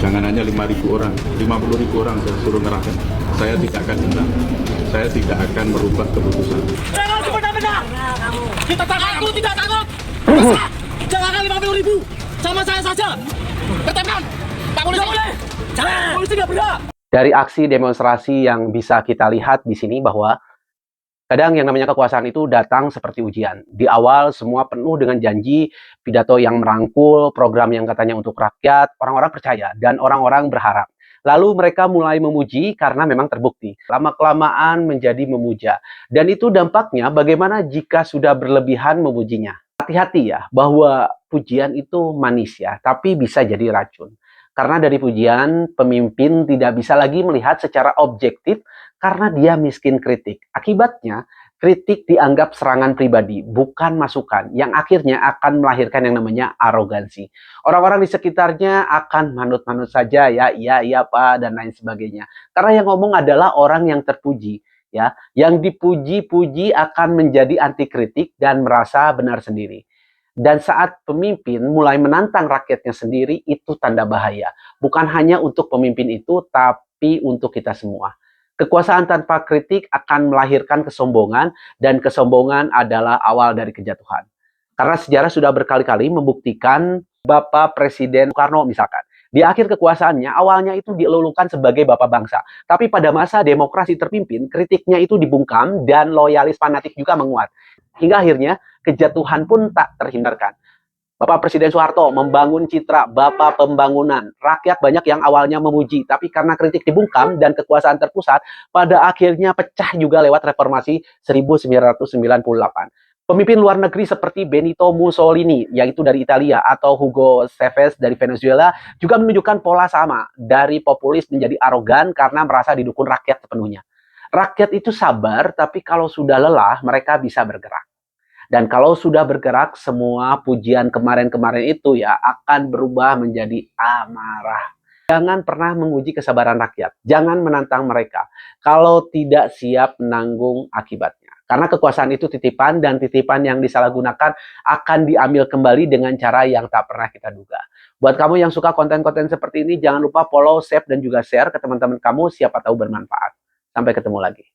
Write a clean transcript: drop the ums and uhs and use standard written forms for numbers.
Jangan hanya 5.000 orang, 50.000 orang saya suruh ngerahkan. Saya tidak akan hendak. Saya tidak akan merubah keputusan. Jangan semena-mena. Kita takut, aku tidak takut. Jangan 50.000. Sama saya saja. Ketepkan. Pak Polisi. Boleh. Jangan. Polisi nggak berhak. Dari aksi demonstrasi yang bisa kita lihat di sini bahwa kadang yang namanya kekuasaan itu datang seperti ujian. Di awal semua penuh dengan janji, pidato yang merangkul, program yang katanya untuk rakyat, orang-orang percaya dan orang-orang berharap. Lalu mereka mulai memuji karena memang terbukti. Lama-kelamaan menjadi memuja. Dan itu dampaknya bagaimana jika sudah berlebihan memujinya. Hati-hati ya, bahwa pujian itu manis ya, tapi bisa jadi racun. Karena dari pujian, pemimpin tidak bisa lagi melihat secara objektif karena dia miskin kritik. Akibatnya, kritik dianggap serangan pribadi, bukan masukan, yang akhirnya akan melahirkan yang namanya arogansi. Orang-orang di sekitarnya akan manut-manut saja, ya, iya, Pak, dan lain sebagainya. Karena yang ngomong adalah orang yang terpuji, ya. Yang dipuji-puji akan menjadi anti kritik dan merasa benar sendiri. Dan saat pemimpin mulai menantang rakyatnya sendiri, itu tanda bahaya. Bukan hanya untuk pemimpin itu, tapi untuk kita semua. Kekuasaan tanpa kritik akan melahirkan kesombongan, dan kesombongan adalah awal dari kejatuhan. Karena sejarah sudah berkali-kali membuktikan Bapak Presiden Soekarno misalkan. Di akhir kekuasaannya, awalnya itu dielulukan sebagai Bapak Bangsa. Tapi pada masa demokrasi terpimpin, kritiknya itu dibungkam dan loyalis fanatik juga menguat. Hingga akhirnya kejatuhan pun tak terhindarkan. Bapak Presiden Soeharto membangun citra Bapak Pembangunan. Rakyat banyak yang awalnya memuji, tapi karena kritik dibungkam dan kekuasaan terpusat, pada akhirnya pecah juga lewat reformasi 1998. Pemimpin luar negeri seperti Benito Mussolini, yaitu dari Italia, atau Hugo Chavez dari Venezuela, juga menunjukkan pola sama, dari populis menjadi arogan karena merasa didukung rakyat sepenuhnya. Rakyat itu sabar, tapi kalau sudah lelah, mereka bisa bergerak. Dan kalau sudah bergerak, semua pujian kemarin-kemarin itu ya akan berubah menjadi amarah. Jangan pernah menguji kesabaran rakyat. Jangan menantang mereka kalau tidak siap menanggung akibatnya. Karena kekuasaan itu titipan, dan titipan yang disalahgunakan akan diambil kembali dengan cara yang tak pernah kita duga. Buat kamu yang suka konten-konten seperti ini, jangan lupa follow, save, dan juga share ke teman-teman kamu, siapa tahu bermanfaat. Sampai ketemu lagi.